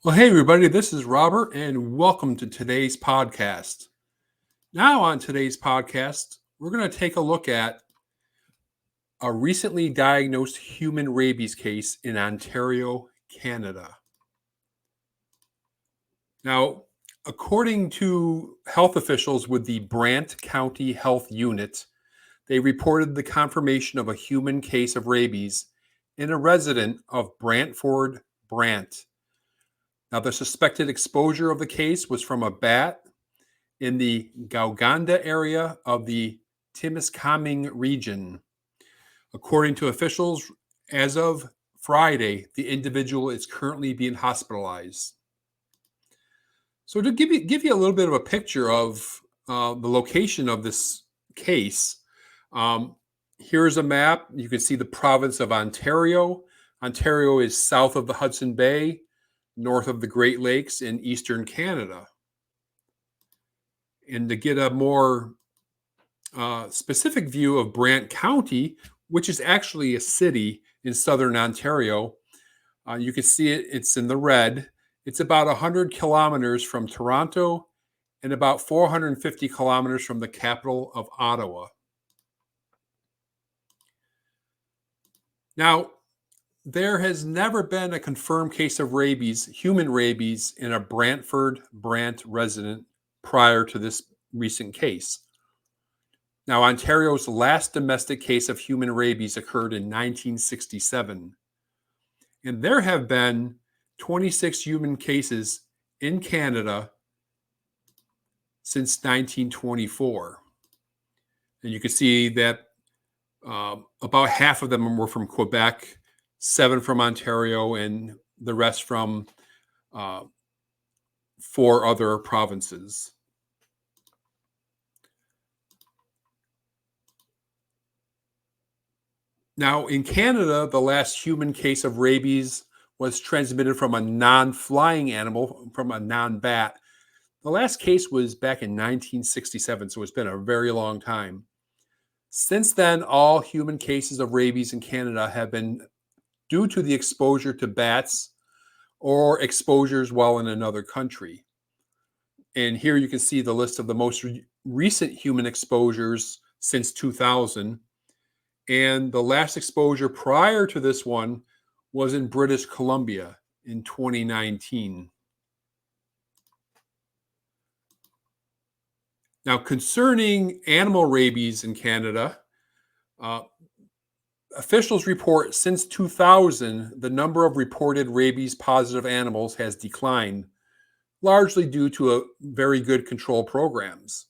Well, hey, everybody, this is Robert, and welcome to today's podcast. Now, on today's podcast, we're going to take a look at a recently diagnosed human rabies case in Ontario, Canada. Now, according to health officials with the Brant County Health Unit, they reported the confirmation of a human case of rabies in a resident of Brantford, Brant. Now, the suspected exposure of the case was from a bat in the Gauganda area of the Timiskaming region. According to officials, as of Friday, the individual is currently being hospitalized. So, to give you a little bit of a picture of the location of this case, um, here's a map. You can see the province of Ontario. Ontario is south of the Hudson Bay, north of the Great Lakes in eastern Canada. And to get a more specific view of Brant County, which is actually a city in southern Ontario, you can see it, it's in the red. It's about 100 kilometers from Toronto and about 450 kilometers from the capital of Ottawa. Now, there has never been a confirmed case of rabies, human rabies, in a Brantford, Brant resident prior to this recent case. Now, Ontario's last domestic case of human rabies occurred in 1967. And there have been 26 human cases in Canada since 1924. And you can see that about half of them were from Quebec, 7 from Ontario, and the rest from 4 other provinces. Now, in Canada, the last human case of rabies was transmitted from a non-flying animal, from a non-bat. The last case was back in 1967, so it's been a very long time. Since then, all human cases of rabies in Canada have been due to the exposure to bats or exposures while in another country. And here you can see the list of the most recent human exposures since 2000. And the last exposure prior to this one was in British Columbia in 2019. Now, concerning animal rabies in Canada, officials report since 2000, the number of reported rabies positive animals has declined, largely due to very good control programs.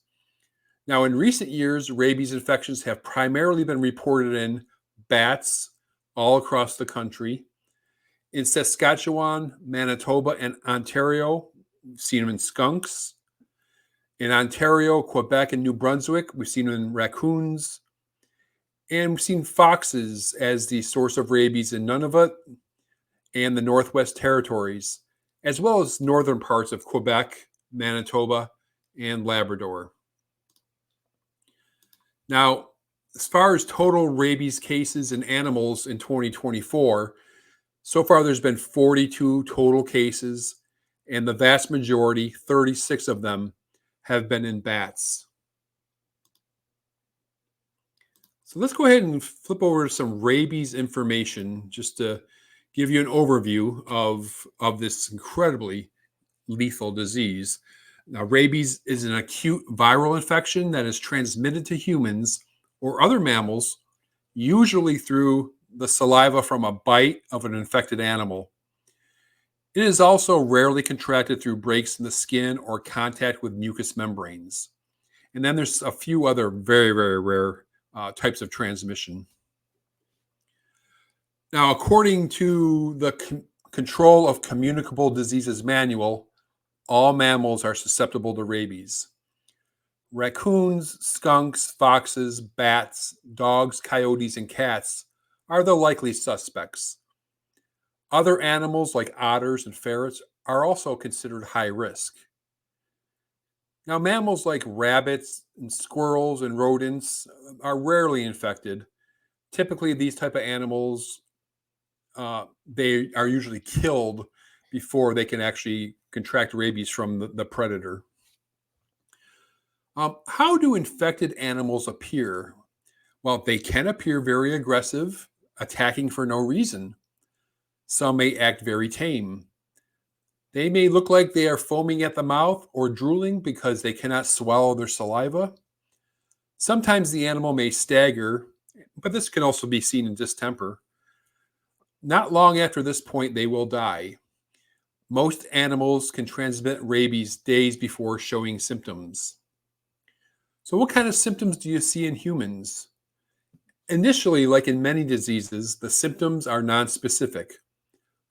Now, in recent years, rabies infections have primarily been reported in bats all across the country. In Saskatchewan, Manitoba, and Ontario, we've seen them in skunks. In Ontario, Quebec, and New Brunswick, we've seen them in raccoons. And we've seen foxes as the source of rabies in Nunavut and the Northwest Territories, as well as northern parts of Quebec, Manitoba, and Labrador. Now, as far as total rabies cases in animals in 2024, so far there's been 42 total cases, and the vast majority, 36 of them, have been in bats. So let's go ahead and flip over to some rabies information just to give you an overview of this incredibly lethal disease. Now, rabies is an acute viral infection that is transmitted to humans or other mammals, usually through the saliva from a bite of an infected animal. It is also rarely contracted through breaks in the skin or contact with mucous membranes. And then there's a few other very, very rare types of transmission. Now, according to the Control of Communicable Diseases Manual, all mammals are susceptible to rabies. Raccoons, skunks, foxes, bats, dogs, coyotes, and cats are the likely suspects. Other animals like otters and ferrets are also considered high risk. Now, mammals like rabbits and squirrels and rodents are rarely infected. Typically, these type of animals, they are usually killed before they can actually contract rabies from the predator. How do infected animals appear? Well, they can appear very aggressive, attacking for no reason. Some may act very tame. They may look like they are foaming at the mouth or drooling because they cannot swallow their saliva. Sometimes the animal may stagger, but this can also be seen in distemper. Not long after this point, they will die. Most animals can transmit rabies days before showing symptoms. So, what kind of symptoms do you see in humans? Initially, like in many diseases, the symptoms are nonspecific,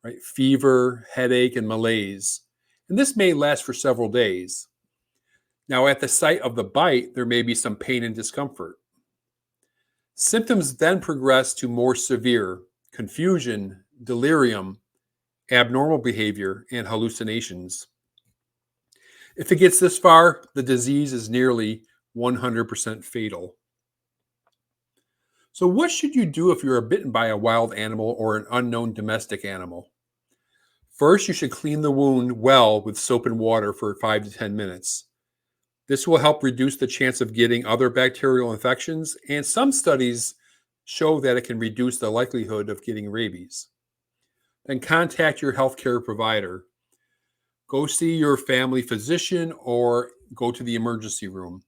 right? Fever, headache, and malaise. And this may last for several days. Now, at the site of the bite, there may be some pain and discomfort. Symptoms then progress to more severe confusion, delirium, abnormal behavior, and hallucinations. If it gets this far, the disease is nearly 100% fatal. So, what should you do if you're bitten by a wild animal or an unknown domestic animal? First, you should clean the wound well with soap and water for 5 to 10 minutes. This will help reduce the chance of getting other bacterial infections, and some studies show that it can reduce the likelihood of getting rabies. Then contact your healthcare provider. Go see your family physician or go to the emergency room.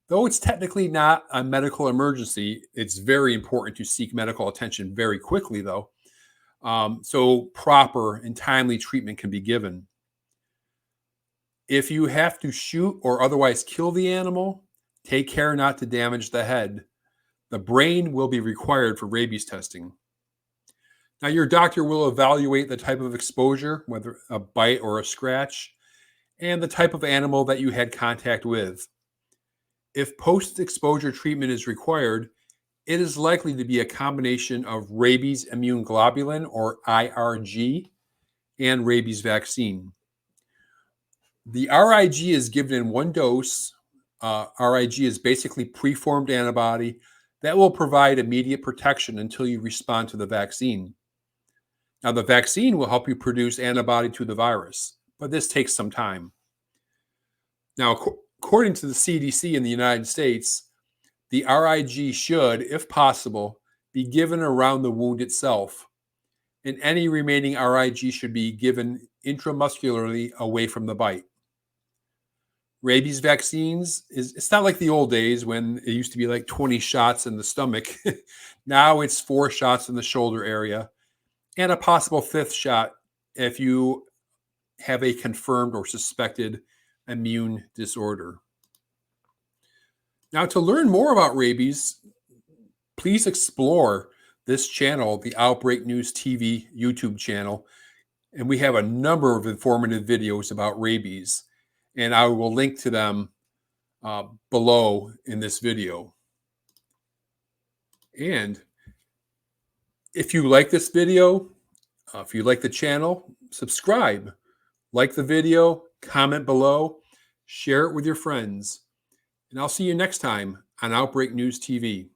Though it's technically not a medical emergency, it's very important to seek medical attention very quickly, though, so proper and timely treatment can be given. If you have to shoot or otherwise kill the animal, take care not to damage the head. The brain will be required for rabies testing. Now, your doctor will evaluate the type of exposure, whether a bite or a scratch, and the type of animal that you had contact with. If post-exposure treatment is required, it is likely to be a combination of rabies immune globulin, or IRG, and rabies vaccine. The RIG is given in one dose. RIG is basically preformed antibody that will provide immediate protection until you respond to the vaccine. Now, the vaccine will help you produce antibody to the virus, but this takes some time. Now, according to the CDC in the United States, the RIG should, if possible, be given around the wound itself, and any remaining RIG should be given intramuscularly away from the bite. Rabies vaccines, it's not like the old days when it used to be like 20 shots in the stomach. Now it's 4 shots in the shoulder area and a possible 5th shot if you have a confirmed or suspected immune disorder. Now, to learn more about rabies, please explore this channel, the Outbreak News TV YouTube channel, and we have a number of informative videos about rabies, and I will link to them below in this video. And if you like this video, if you like the channel, subscribe, like the video, comment below, share it with your friends. And I'll see you next time on Outbreak News TV.